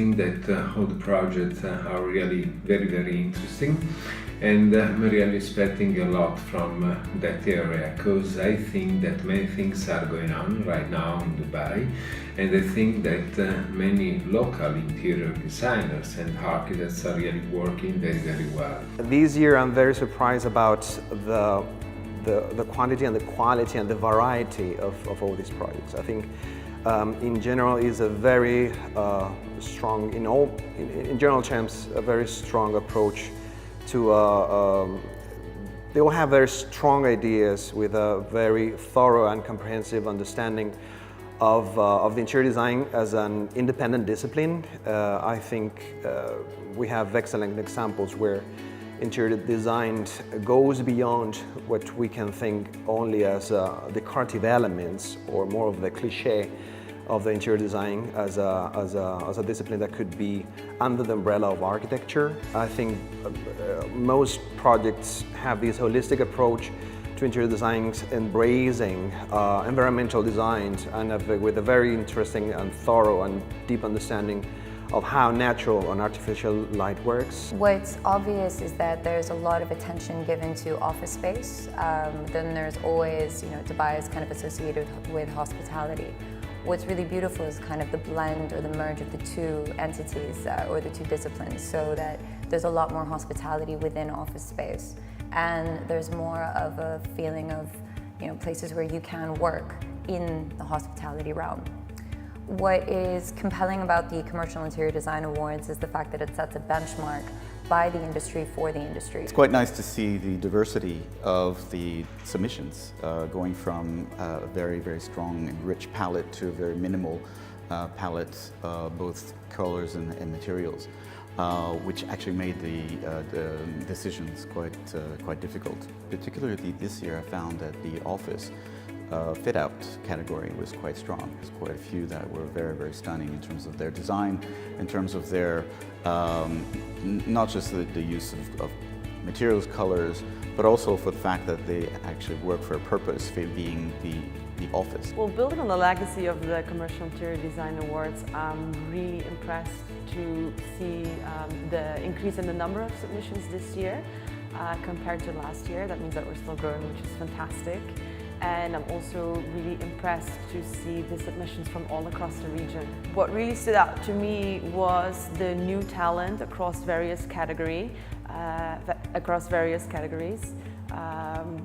think that all the projects are really very, very interesting, and I'm really expecting a lot from that area, because I think that many things are going on right now in Dubai, and I think that many local interior designers and architects are really working very, very well. This year I'm very surprised about the quantity and the quality and the variety of all these projects. I think in general is a very strong, in general terms, a very strong approach to, they all have very strong ideas with a very thorough and comprehensive understanding of the interior design as an independent discipline. I think we have excellent examples where interior design goes beyond what we can think only as decorative elements, or more of the cliché of the interior design as a discipline that could be under the umbrella of architecture. I think most projects have this holistic approach to interior design, embracing environmental design, and with a very interesting and thorough and deep understanding of how natural and artificial light works. What's obvious is that there's a lot of attention given to office space. Then there's always, Dubai is kind of associated with hospitality. What's really beautiful is kind of the blend or the merge of the two entities or the two disciplines, so that there's a lot more hospitality within office space. And there's more of a feeling of, places where you can work in the hospitality realm. What is compelling about the Commercial Interior Design Awards is the fact that it sets a benchmark by the industry for the industry. It's quite nice to see the diversity of the submissions, going from a very, very strong and rich palette to a very minimal palette, both colors and materials, which actually made the decisions quite difficult. Particularly this year, I found that the office fit-out category was quite strong. There's quite a few that were very, very stunning in terms of their design, in terms of their, not just the use of materials, colors, but also for the fact that they actually work for a purpose, being the office. Well, building on the legacy of the Commercial Interior Design Awards, I'm really impressed to see the increase in the number of submissions this year compared to last year. That means that we're still growing, which is fantastic. And I'm also really impressed to see the submissions from all across the region. What really stood out to me was the new talent across various categories.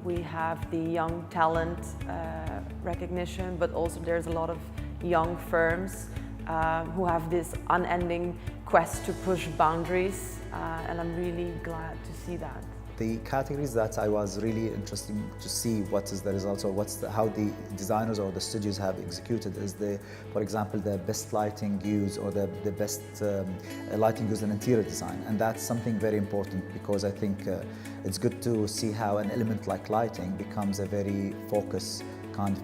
We have the young talent recognition, but also there's a lot of young firms who have this unending quest to push boundaries, and I'm really glad to see that. The categories that I was really interested to see what is the results, or how the designers or the studios have executed is for example, the best lighting use, or the best lighting use in interior design. And that's something very important, because I think it's good to see how an element like lighting becomes a very focused kind of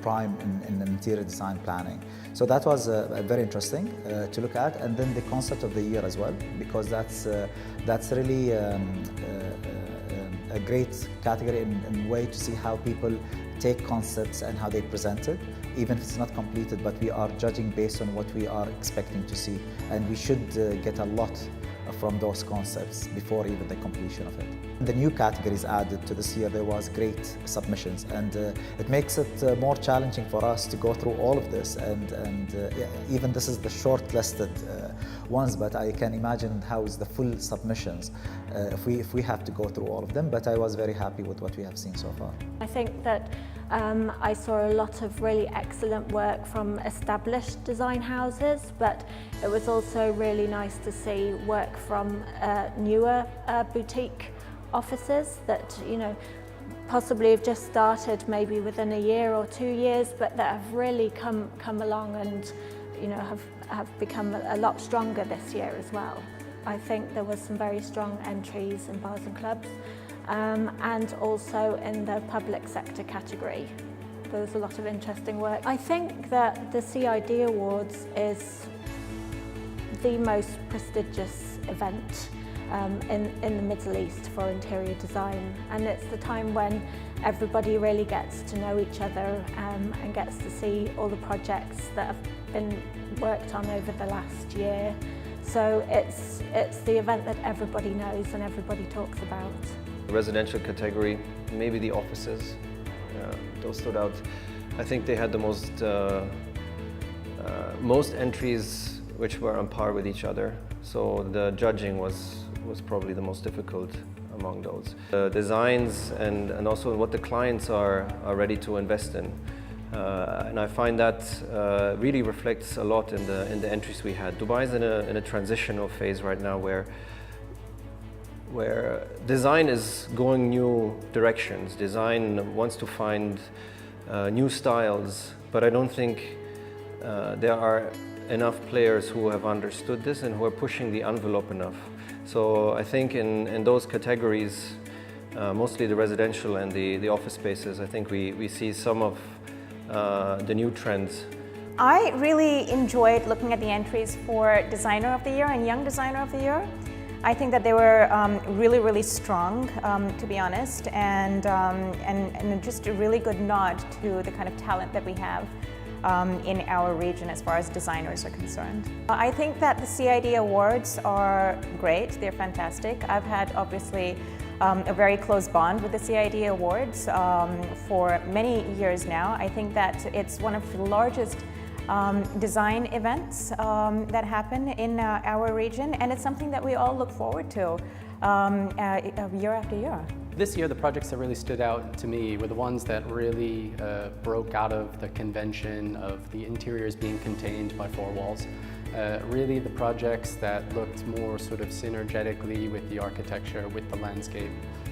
prime in interior design planning. So that was very interesting to look at. And then the concept of the year as well, because that's really a great category in way to see how people take concepts and how they present it, even if it's not completed, but we are judging based on what we are expecting to see. And we should get a lot from those concepts before even the completion of it. The new categories added to this year, there was great submissions, and it makes it more challenging for us to go through all of this, and even this is the shortlisted ones, but I can imagine how is the full submissions if we have to go through all of them. But I was very happy with what we have seen so far. I think that I saw a lot of really excellent work from established design houses, but it was also really nice to see work from newer boutique offices that, possibly have just started maybe within a year or 2 years, but that have really come along and, have become a lot stronger this year as well. I think there was some very strong entries in bars and clubs, and also in the public sector category. There was a lot of interesting work. I think that the CID Awards is the most prestigious event in the Middle East for interior design, and it's the time when everybody really gets to know each other and gets to see all the projects that have been worked on over the last year. So it's the event that everybody knows and everybody talks about. The residential category, maybe the offices, those stood out. I think they had the most entries which were on par with each other. So the judging was probably the most difficult among those. The designs and also what the clients are ready to invest in. And I find that really reflects a lot in the entries we had. Dubai is in a transitional phase right now where design is going new directions. Design wants to find new styles, but I don't think there are enough players who have understood this and who are pushing the envelope enough. So I think in those categories, mostly the residential and the office spaces, I think we see some of the new trends. I really enjoyed looking at the entries for Designer of the Year and Young Designer of the Year. I think that they were really strong, to be honest, and just a really good nod to the kind of talent that we have in our region as far as designers are concerned. I think that the CID Awards are great, they're fantastic. I've had obviously a very close bond with the CID Awards for many years now. I think that it's one of the largest design events that happen in our region, and it's something that we all look forward to year after year. This year, the projects that really stood out to me were the ones that really broke out of the convention of the interiors being contained by four walls. Really the projects that looked more sort of synergetically with the architecture, with the landscape.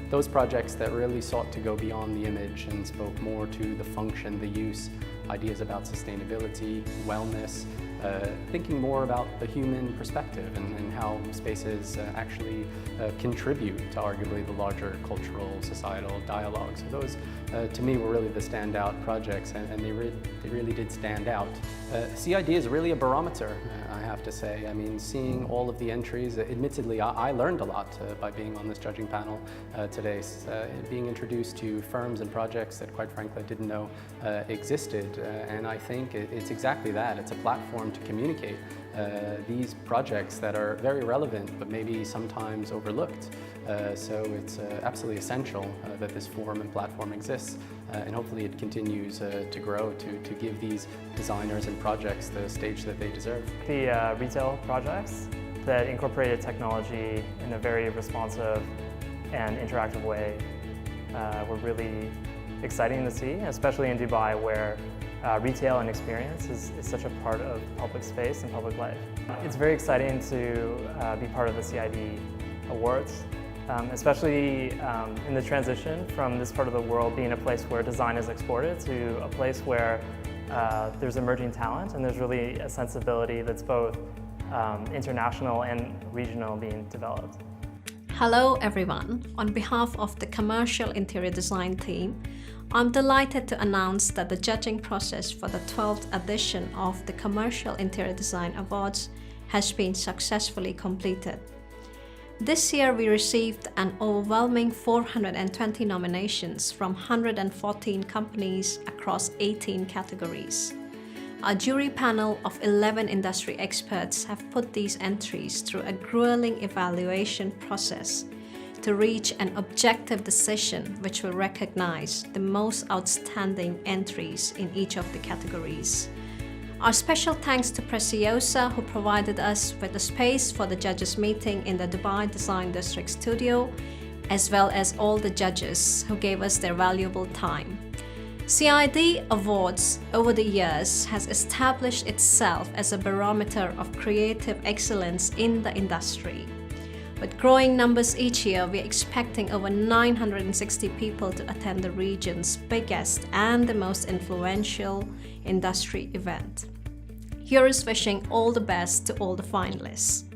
Those projects that really sought to go beyond the image and spoke more to the function, the use, ideas about sustainability, wellness, thinking more about the human perspective and how spaces actually contribute to arguably the larger cultural, societal dialogue. So those, to me, were really the standout projects, and they really did stand out. CID is really a barometer, I have to say. I mean, seeing all of the entries, admittedly, I learned a lot by being on this judging panel today, being introduced to firms and projects that, quite frankly, I didn't know existed. And I think it's exactly that. It's a platform to communicate these projects that are very relevant but maybe sometimes overlooked. So it's absolutely essential that this forum and platform exists, and hopefully it continues to grow to give these designers and projects the stage that they deserve. The retail projects that incorporated technology in a very responsive and interactive way were really exciting to see, especially in Dubai, where retail and experience is such a part of public space and public life. It's very exciting to be part of the CID Awards, especially in the transition from this part of the world being a place where design is exported to a place where there's emerging talent and there's really a sensibility that's both international and regional being developed. Hello everyone. On behalf of the Commercial Interior Design team, I'm delighted to announce that the judging process for the 12th edition of the Commercial Interior Design Awards has been successfully completed. This year we received an overwhelming 420 nominations from 114 companies across 18 categories. Our jury panel of 11 industry experts have put these entries through a grueling evaluation process to reach an objective decision which will recognize the most outstanding entries in each of the categories. Our special thanks to Preciosa, who provided us with a space for the judges' meeting in the Dubai Design District studio, as well as all the judges who gave us their valuable time. CID Awards over the years has established itself as a barometer of creative excellence in the industry. With growing numbers each year, we're expecting over 960 people to attend the region's biggest and the most influential industry event. Here is wishing all the best to all the finalists.